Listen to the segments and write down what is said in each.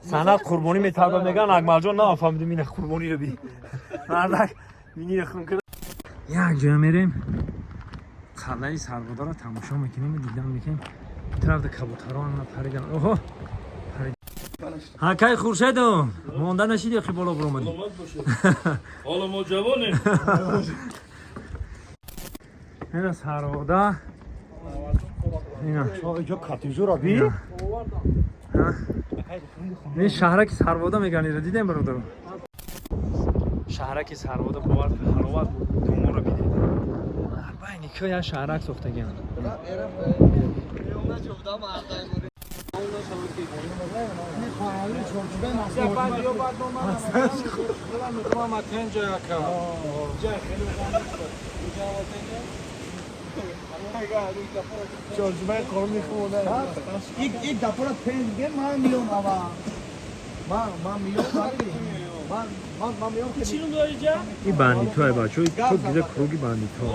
سند قربانی میتابه میگن اکمل جان نه فهمیدیم این قربانی رو بی مردک بینی خون کرد یک جا میریم قلعه سربادا رو تماشا میکنیم دیدن میکنیم طرف کبوتران پریدن اوه هاکای خورشیدم مونده نشید یخی بالا برو اومدی حالا ما جوانیم این سربادا اینا اینجا کاتیجو را بی این شهرک سربادا میگن رو دیدیم برادر شهرک سربادا باور حلاوت دومو رو بیدیم بینی که یا شهرک ساخته گیم یک دفعه پنج من میام آوا من میام چی رو داری جا؟ این بندی توی بچه تو دیده کروگی بندی تو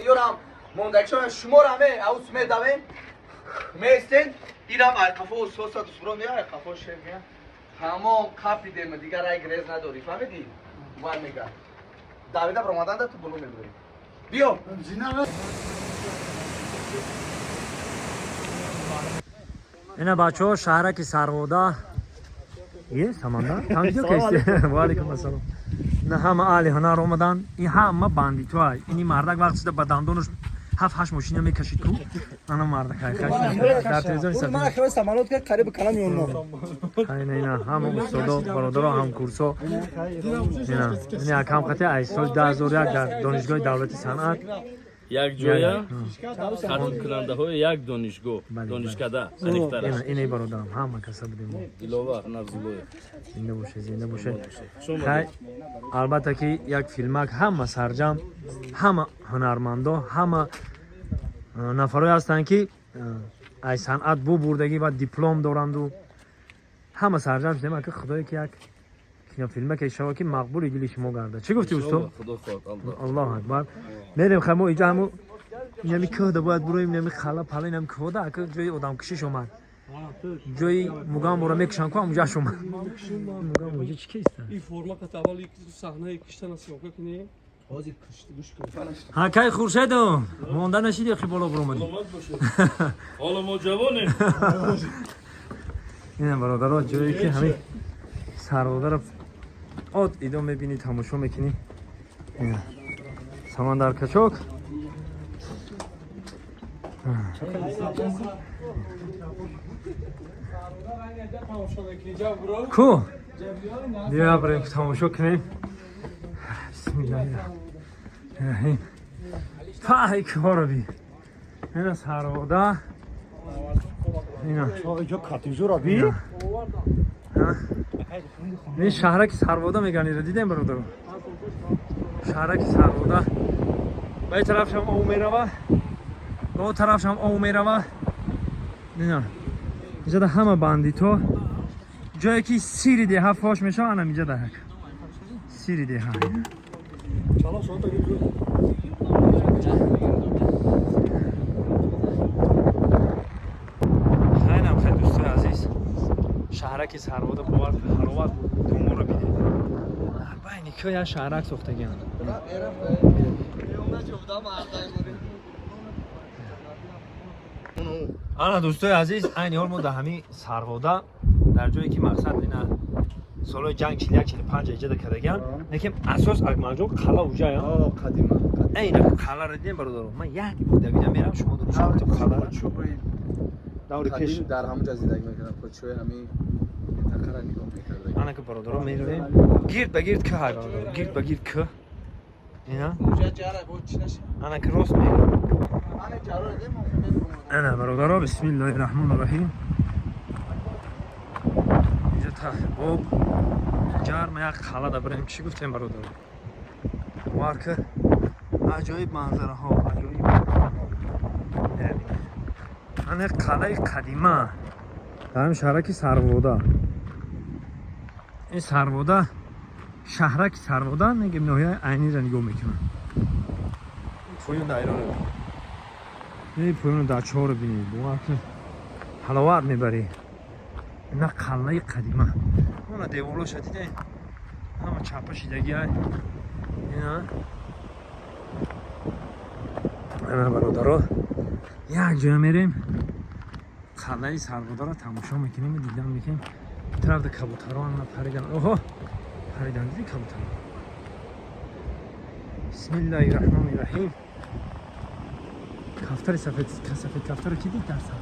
یورم موندکشان شما را همه اوس میدویم میستین اینم کافه و سوسا دستورو میاد کافه شیرگه تمام کافی دیم دیگر رای گریز نداری فهمیدی؟ باید میگه داویده برمادن ده تو بلو میبری بیو اینا بچه ها شهرک سربادا یه سمندر تانجو کشتی وعلیکم السلام نه همه اهل هنر اومدن این همه بندی تو های اینی مردک وقت شده با دندونش 7-8 ماشین میکشید تو انا مردک های خشت در تلویزیون سفید من اخوان سمالات که قریب کلام یونو اینا همه استادا برادرها هم کورسا اینا این اکم خطی ای سال 2001 در دانشگاه دولتی صنعت یک جویا ختم کننده های یک دانشکده اینه برادرم همه کسا بودیم ایلوه نرزگوی زنده باشه خیلی البته که یک فیلمک همه سرجم همه هنرمندا همه نفرای هستند که ای صنعت بو بردگی و دیپلم دارند و همه سرجم شدیم که خدایی که یک فیلمک شما که مقبول دیلی شما گرده چی گفتی استاد؟ الله اکبر میریم خیلی ما اینجا همو اینمی کهده باید برویم اینمی خلا پلا اینمی کهده اکر جای آدم کشیش اومد جای مگام برو میکشن کنم اونجا شما مگام اونجا چی کیسته؟ این فرما کتابالی که صحنه کشتن است یا کنی بازی کشتی گوش کن هاکای خورشیدم مونده نشید یخی بالا برو اومدی حالا ما جوانیم اینه برادرها جایی که همین سربادا رو آد ایدو میبینی تماشا میکنی سمندر کچوک کو بیا بریم تماشا کنیم بسم الله الرحمن الرحیم کارو بی این سربادا اینجا کاتیجو را بی این شهرک سربادا میگن رو دیدیم برادر شهرک سربادا به این طرف شم او میروه به اون طرف شم او میروه نه اینجا همه بندیتو جایی که سیری دیه فاش میشه انم اینجا ده سیری دیه خیلی خیلی دوستای عزیز شهرک سربادا باور حلاوت دومو رو بیدیم بینی که یا شهرک ساخته گیم آنا دوستای عزیز این حال ما در همین سربادا در جایی که مقصد اینه سالای جنگ 41-45 ایجاد کردگن لیکن اساس اکمل جان قلعه اونجا یا قدیمه این قلعه رو دیدیم برادر من یک دویدم میرم شما دو شما تو قلعه دور پیش در همونجا زندگی میکردم کوچه همین تکرار نگاه میکردم انا که برادرم میرویم گیرد به گیرد که های برادر گیرد به گیرد که اینا اونجا جاره بود چی نشه انا که راست میرم انا جاره دیم انا برادرها بسم الله الرحمن الرحیم اینجا تا آب گرم یک خلا دا بریم چی گفتیم برادر وارکه عجایب منظره ها عجایب من یک قلعه قدیمه در همین شهرک سربادا این سربادا شهرک سربادا نگیم نوعی عینی را نگاه میکنم پویون دایرانه این پایان دچه ها رو بینید باور که حلاوت میبری اینا قلعه قدیمه اون دیوالا شدیده همه چپا شیدگی های اینا برادرها یک جای میریم قلعه سربادا رو تماشا میکنیم و دیدن میکنیم طرف ده کبوترها هم پریدن اوه پریدن دیدی کبوترها بسم الله الرحمن الرحیم کفتر سفید کفتر رو کی دید در سر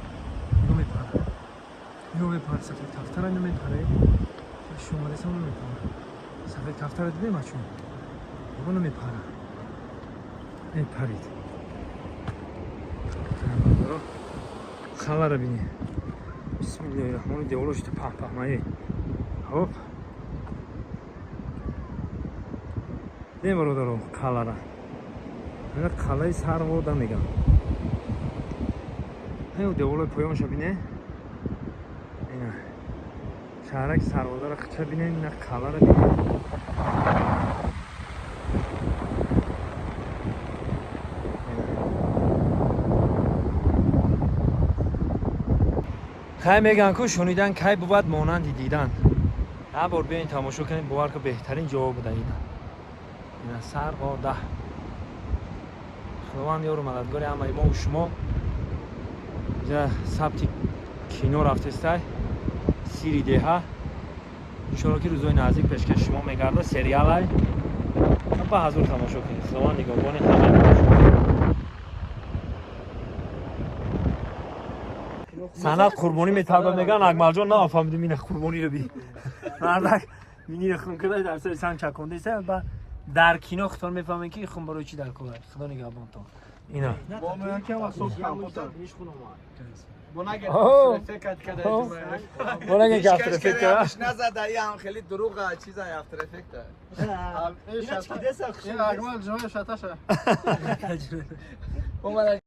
اینو میپره سفید کفتر اینو میپره شما دست اونو میپره سفید کفتر رو دیدیم بچون اونو میپره میپرید خلا رو بینی بسم الله الرحمن دیولوش تو پهمایی هوپ دیم برادرو خلا را اینا خلای سربادا میگن این دیولوی پایانش بینه اینا شهرک سربادا را خچه بینه اینا خلا را بینه خیلی میگن که شنیدن کی بود مانندی دیدن هر بار بیاین تماشا کنید باور که بهترین جواب بوده اینا سربادا خداوند یارو مددگاری همه ما و شما اینجا ثبت کینو رفته سیری ده انشاءالله که روزای نزدیک پیشکش شما میگرده سریال های با حضور تماشا کنید خداوند نگهبان همه سند قربانی میتابه میگن اکمل جان نه فهمیدم این قربانی رو بی مردک مینی خون کده در سر سن چکونده است و در کینو خطر میفهمن که خون برای چی در کلا خدا نگهبان تو اینا با من که واسه کامپوتر بوناگه فکر کرده بوناگه که افتر افکت نزده ای هم خیلی دروغه چیزا افتر افکت اینا چی دست این اکمل جمعه شاتاشه